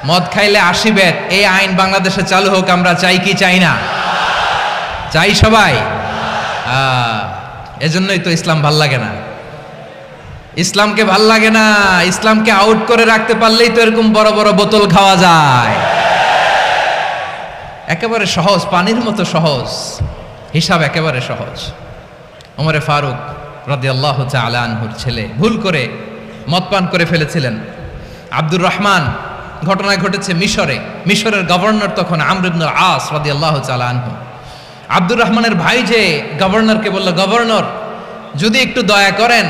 মদ খাইলে 80 বেত, এই আইন বাংলাদেশে চালু হোক, আমরা চাই কি চাই না? চাই সবাই। এজন্যই তো ইসলাম ভাল লাগে না। ইসলামকে ভাল লাগে না, ইসলামকে আউট করে রাখতে পারলেই তো এরকম বড় বড় বোতল খাওয়া যায়। একেবারে সহজ, পানির মতো সহজ, হিসাব একেবারে সহজ। ওমরে ফারুক রাদিয়াল্লাহু তাআলা আনহুর ছেলে ভুল করে মদ পান করে ফেলেছিলেন। আব্দুর রহমান, ঘটনা ঘটেছে মিশরে। মিশরের গভর্নর তখন আমর ইবনুল আস রাদিয়াল্লাহু তাআলা আনহু। আব্দুর রহমানের ভাই যে গভর্নরকে বলল, গভর্নর যদি একটু দয়া করেন,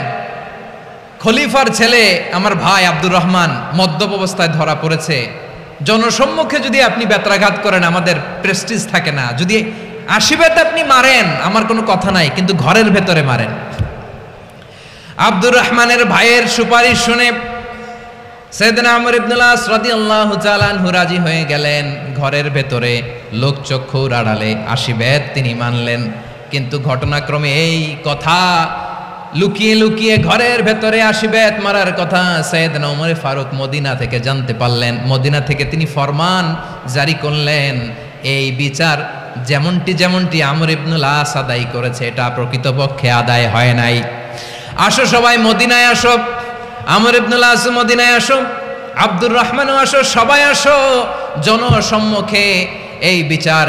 খলিফার ছেলে আমার ভাই আব্দুর রহমান মদ্যপ অবস্থায় ধরা পড়েছে, জনসম্মুখে যদি আপনি বেত্রাঘাত করেন আমাদের প্রেস্টিজ থাকে না, যদি 80 বেত আপনি মারেন আমার কোনো কথা নাই, কিন্তু ঘরের ভেতরে মারেন। আব্দুর রহমানের ভাইয়ের সুপারিশ শুনে সাইয়েদনা আমর ইবনুল আস রাদিয়াল্লাহু তাআলা আনহু রাজি হয়ে গেলেন। ঘরের ভেতরে লোকচক্ষুর আড়ালে 80 বেত তিনি মানলেন। কিন্তু ঘটনাক্রমে এই কথা লুকিয়ে লুকিয়ে ঘরের ভেতরে 80 বেত মারার কথা সাইয়েদনা ওমর ফারুক মদিনা থেকে জানতে পারলেন। মদিনা থেকে তিনি ফরমান জারি করলেন, এই বিচার যেমনটি আমর ইবনুল আস আদায় করেছে এটা প্রকৃতপক্ষে আদায় হয় নাই। আসো সবাই মদিনায় আসো, আমর ইবনুল আস মদিনায় আসো, আব্দুর রহমানও আসো, সবাই আসো, জনসম্মুখে এই বিচার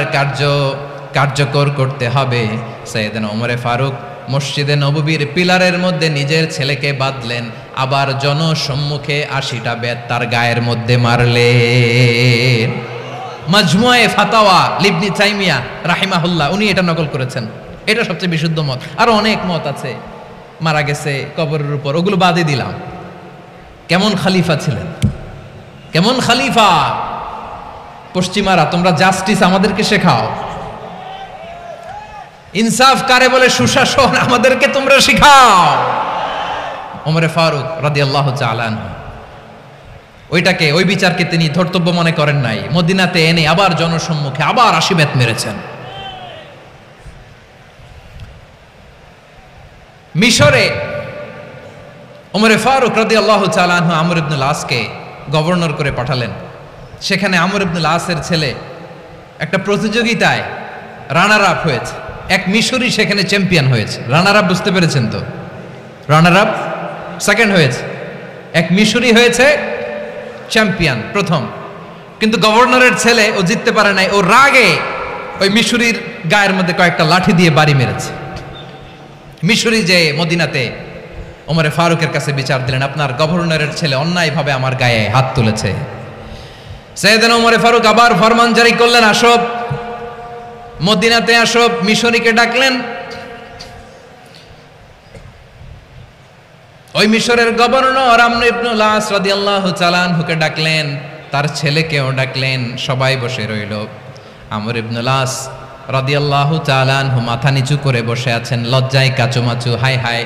কার্যকর করতে হবে। সাইয়েদনা ওমর ফারুক মসজিদে নববীর পিলারের মধ্যে নিজের ছেলেকে বাঁধলেন, আবার জনসম্মুখে 80টা বেত তার গায়ের মধ্যে মারলেন। মাজমুয়ে ফাতাওয়া ইবনে তাইমিয়া রাহিমাহুল্লাহ উনি এটা নকল করেছেন। এটা সবচেয়ে বিশুদ্ধ মত, আরো অনেক মত আছে। মারা গেছে কবরের উপর, ওগুলো বাদে দিলাম। কেমন খলিফা ছিলেন, কেমন খলিফা! পশ্চিমারা তোমরা জাস্টিস আমাদেরকে শেখাও, ইনসাফ কারে বলে সুশাসন আমাদেরকে তোমরা শেখাও। ওমরে ফারুক রাদিয়াল্লাহু তাআলা আনহু ওই বিচারকে তিনি ধর্তব্য মনে করেন নাই। মদিনাতে এনে আবার জনসম্মুখে আবার 80 বেত মেরেছেন। মিশরে ওমরে ফারুক রাদিয়াল্লাহু তাআলা আনহু আমর ইবনুল আসকে গভর্নর করে পাঠালেন। সেখানে আমর ইবনুল আসের ছেলে একটা প্রতিযোগিতায় রানার আপ হয়েছে। এক মিশরি সেখানে চ্যাম্পিয়ন হয়েছে। রানার আপ বুঝতে পেরেছেন তো? রানার আপ সেকেন্ড হয়েছে, এক মিশরি হয়েছে চ্যাম্পিয়ন প্রথম। কিন্তু গভর্নরের ছেলে ও জিততে পারে নাই, ও রাগে ওই মিশরির গায়ের মধ্যে কয়েকটা লাঠি দিয়ে বাড়ি মেরেছে। মিশরি যে মদিনাতে ওমরে ফারুকের কাছে বিচার দিলেন, আপনার গভর্নরের ছেলে অন্যায়ভাবে আমার গায়ে হাত তুলেছে। সাইয়েদনা ওমরে ফারুক আবার ফরমান জারি করলেন, আসো মদিনাতে আসো। মিশরীকে ডাকলেন। ওই মিশরের গভর্নর আমর ইবনুল আস রাদিয়াল্লাহু তাআলা আনহুকে ডাকলেন, তার ছেলেকেও ডাকলেন। সবাই বসে রইল। আমর ইবনুল আস রাদিয়াল্লাহু তাআলা আনহু মাথা নিচু করে বসে আছেন, লজ্জায় কাচুমাচু। হায় হায়,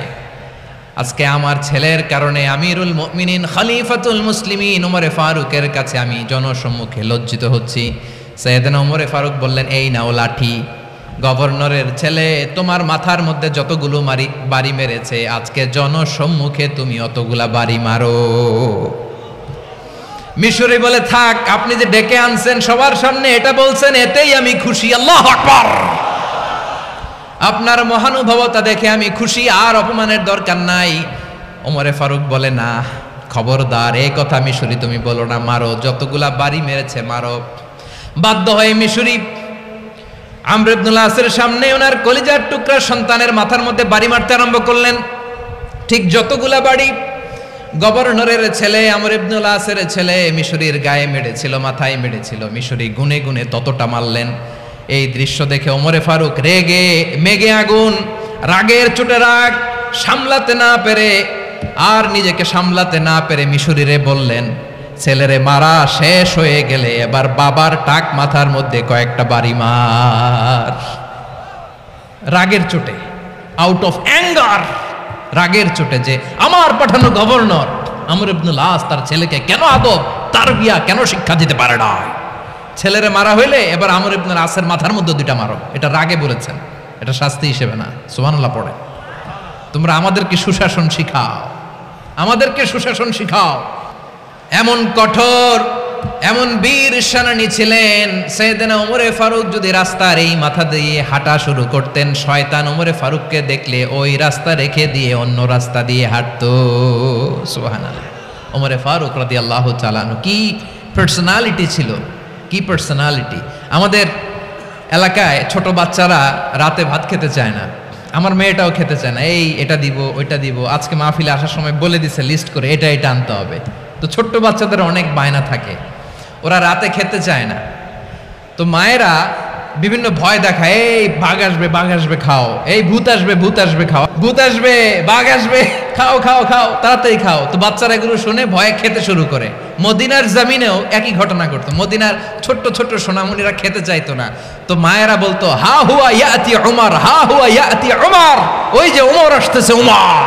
আজকে আমার ছেলের কারণে আমিরুল মুমিনিন খলিফাতুল মুসলিমিন ওমরে ফারুকের কাছে আমি জনসম্মুখে লজ্জিত হচ্ছি। সাইয়েদনা ওমরে ফারুক বললেন, এই নাও লাঠি, গভর্নরের ছেলে তোমার মাথার মধ্যে যতগুলো বাড়ি মেরেছে আজকে জনসম্মুখে তুমি অতগুলা বাড়ি মারো। মিশরি বলে, থাক, আপনি যে ডেকে আনছেন সবার সামনে এটা বলছেন, এতেই আমি খুশি। আল্লাহু আকবার! আপনার মহানুভবতা দেখে আমি খুশি, আর অপমানের দরকার নাই। ওমরে ফারুক বলে, না, খবরদার, এই কথা মিশরি তুমি বলো না, মারো, যতগুলা বাড়ি মেরেছে মারো। বাধ্য হয়ে মিশরি আমর ইবনুল আসের সামনে ওনার কলিজার টুকরা সন্তানের মাথার মধ্যে বাড়ি মারতে আরম্ভ করলেন। ঠিক যতগুলা বাড়ি গভর্নরের ছেলে আমর ইবনুল আসের ছেলে মিশরির গায়ে মেরেছিল, মাথায় মেরেছিল, মিশরি গুনে গুনে ততটা মারলেন। এই দৃশ্য দেখে ওমরে ফারুক রেগে মেগে আগুন, রাগের চোটে রাগ সামলাতে না পেরে আর নিজেকে সামলাতে না পেরে মিশরিরে বললেন, ছেলেরে মারা শেষ হয়ে গেলে এবার বাবার টাক মাথার মধ্যে কয়েকটা বাড়ি মার। রাগের চোটে, আউট অফ অ্যাঙ্গার, রাগের চোটে যে আমার পাঠানো গভর্নর আমর ইবনুল আস তার ছেলেকে কেন আদব তারবিয়া কেন শিক্ষা দিতে পারে না। ছেলেরে মারা হইলে এবার আমর ইবনুল আসের মাথার মধ্যে দুইটা মারো। এটা রাগে বলেছেন, এটা শাস্তি হিসেবে না। সুবহানাল্লাহ পড়ে। তোমরা আমাদেরকে সুশাসন শিখাও, আমাদেরকে সুশাসন শিখাও। এমন কঠোর এমন বীর সেনানী ছিলেন। সাইয়েদনা ওমরে ফারুক যদি রাস্তার এই মাথা দিয়ে হাঁটা শুরু করতেন, শয়তান ওমরে ফারুককে দেখলে ওই রাস্তা রেখে দিয়ে অন্য রাস্তা দিয়ে হাঁটতো। সুবহানাল্লাহ। ওমরে ফারুক রাদিয়াল্লাহু তাআলা আনহু কি পার্সোনালিটি ছিল, কি পার্সোনালিটি। আমাদের এলাকায় ছোট বাচ্চারা রাতে ভাত খেতে চায় না, আমার মেয়েটাও খেতে চায় না। এটা দিব ওইটা দিব, আজকে মাহফিলে আসার সময় বলে দিছে লিস্ট করে এটা আনতে হবে। তো ছোট্ট বাচ্চাদের অনেক বায়না থাকে, ওরা রাতে খেতে চায় না। তো মায়েরা বিভিন্ন ভয় দেখায়, এই বাঘ আসবে খাও, এই ভূত আসবে খাও, ভূত আসবে বাঘ আসবে খাও খাও খাও তাড়াতাড়ি খাও। তো বাচ্চারা এগুলো শুনে ভয়ে খেতে শুরু করে। মদিনার জমিনেও একই ঘটনা করতো, মদিনার ছোট্ট ছোট্ট সোনামণিরা খেতে চাইতো না। তো মায়েরা বলতো হা হুয়া ইয়াতি উমর, হা হুয়া ইয়াতি উমর, ওই যে উমর আসতেছে উমর।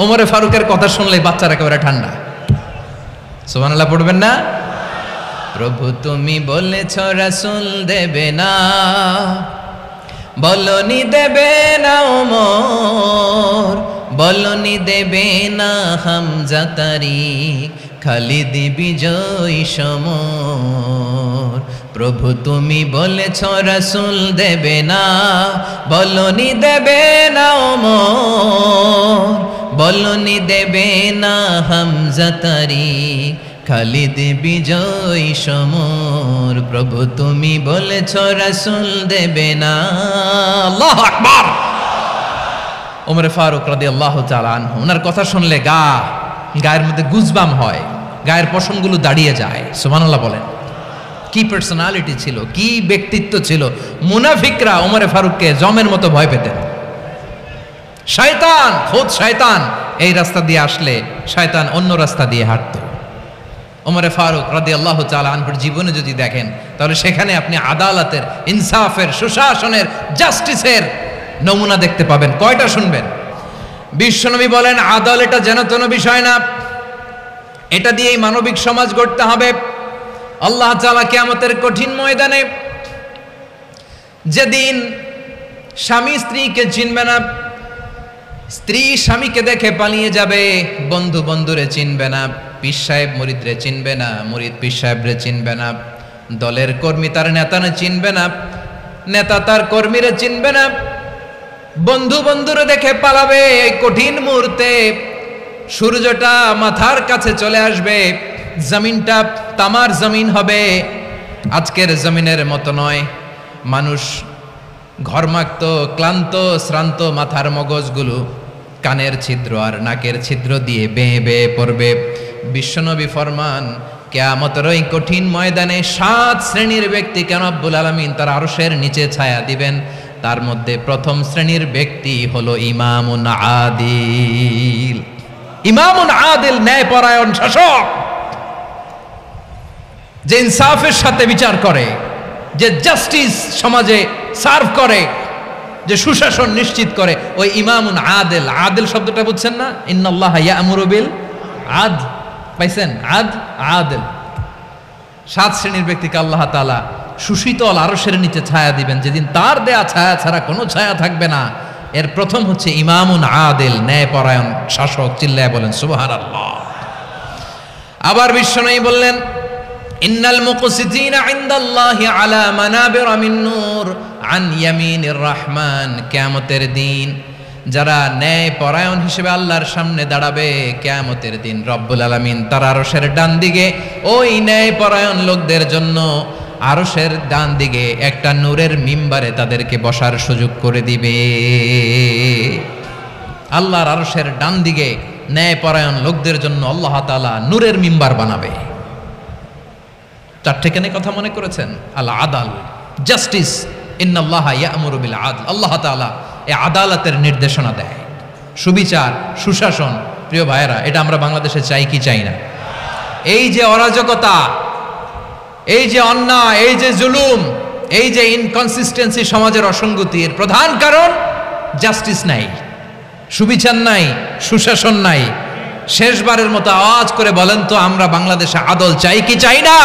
ওমরে ফারুকের কথা শুনলে বাচ্চারা একেবারে ঠান্ডা। সুবহানাল্লাহ পড়বেন না? প্রভু তুমি বলেছ রাসূল দেবে না, বলনি দেবে না ওমর, বলনি দেবে না হামজা তারিক, খালিদ বিজয় সমর। প্রভু তুমি বলেছ রাসূল দেবে না, বলনি দেবে না ওমর, বলনি দেবে না হামজা তারিক, খালিদ বিজয় সমর। প্রভু তুমি বলেছ রাসূল দেবে না। আল্লাহু আকবার। ওমরে ফারুক রাদিয়াল্লাহু তাআলা আনহু, ওনার কথা শুনলে গায়ের মধ্যে গুজবাম হয়, গায়ের পশমগুলো দাঁড়িয়ে যায়। সুবহানাল্লাহ বলেন। কি পার্সোনালিটি ছিল, কি ব্যক্তিত্ব ছিল। মুনাফিকরা ওমরে ফারুককে জমের মতো ভয় পেতেন। শয়তান, খোদ শয়তান এই রাস্তা দিয়ে আসলে শয়তান অন্য রাস্তা দিয়ে হাঁটতো। ওমরে ফারুক রাদিয়াল্লাহু তাআলা আনহুর জীবনে যদি দেখেন, তাহলে সেখানে আপনি আদালতের, ইনসাফের, সুশাসনের, জাস্টিসের নমুনা দেখতে পাবেন। কয়টা শুনবেন? বিশ্বনবী বলেন আদালত এটা যেন তেন বিষয় না, এটা দিয়েই মানবিক সমাজ গড়তে হবে। আল্লাহ তাআলা কিয়ামতের কঠিন ময়দানে, যেদিন স্বামী স্ত্রীকে চিনবে না, স্ত্রী স্বামীকে দেখে পালিয়ে যাবে, বন্ধু বন্ধুরে চিনবে না, পীর সাহেব মুরিদরে চিনবে না, মুরিদ পীর সাহেবরে চিনবে না, দলের কর্মী তার নেতারে চিনবে না, নেতা তার কর্মীরে চিনবে না, বন্ধু বন্ধুরে দেখে পালাবে। এই কঠিন মুহূর্তে সূর্যটা মাথার কাছে চলে আসবে, জমিনটা তামার জমিন হবে, আজকের জমিনের মতো নয়। মানুষ ঘর্মাক্ত, ক্লান্ত, শ্রান্ত মাথার মগজগুলো কানের ছিদ্র আর নাকের ছিদ্র দিয়ে বেয়ে বেয়ে পড়বে। বিশ্বনবী ফরমান কিয়ামতের ওই কঠিন ময়দানে 7 শ্রেণীর ব্যক্তিকে রব্বুল আলামিন তার আরশের নিচে ছায়া দিবেন। তার মধ্যে প্রথম শ্রেণীর ব্যক্তি হলো ইমামুন আদিল। ইমামুন আদিল, ন্যায়পরায়ণ শাসক, যে ইনসাফের সাথে বিচার করে, যে জাস্টিস সমাজে সার্ভ করে, যে সুশাসন নিশ্চিত করে, ওই ইমামুন আদিল। আদিল শব্দটা বুঝছেন না? ইন্নাল্লাহা ইয়া'মুরু বিল আদল, পাইছেন? আদিল। 7 শ্রেণীর ব্যক্তিকে আল্লাহ তাআলা সুশীতল আরশের নিচে ছায়া দিবেন, যেদিন তার দেয়া ছায়া ছাড়া কোনো ছায়া থাকবে না। এর প্রথম হচ্ছে ইমামুন আদিল, ন্যায়পরায়ণ শাসক। চিল্লায় বলেন সুবহানাল্লাহ। আবার বিশ্বনবী বললেন ইন্নাল মুকসিতিনা ইনদাল্লাহি আলা মানাবিরা মিন নূর আন ইয়ামিনির রহমান। কিয়ামতের দিন যারা ন্যায়পরায়ণ হিসেবে আল্লাহর সামনে দাঁড়াবে, কিয়ামতের দিন রব্বুল আলামিন তার আরশের ডান দিকে ওই ন্যায়পরায়ণ লোকদের জন্য আরশের ডান দিকে একটা নূরের মিম্বারে তাদেরকে বসার সুযোগ করে দিবে। আল্লাহর আরশের ডান দিকে ন্যায়পরায়ণ লোকদের জন্য আল্লাহ তাআলা নূরের মিম্বার বানাবে। 4টে কেন কথা মনে করেছেন? আল আদাল, জাস্টিস। ইন্নাল্লাহা ইয়া'মুরু বিল আদল। আল্লাহ তাআলা এই আদালতের নির্দেশনা দেয়, সুবিচার, সুশাসন। প্রিয় ভাইয়েরা, এটা আমরা বাংলাদেশে চাই কি চাই না? এই যে অরাজকতা, এই যে অন্যায়, এই যে জুলুম, এই যে ইনকনসিস্টেন্সি, সমাজের অসঙ্গতি, এর প্রধান কারণ জাস্টিস নাই, সুবিচার নাই, সুশাসন নাই। শেষবারের মতো আওয়াজ করে বলেন তো, আমরা বাংলাদেশে আদল চাই কি চাই না?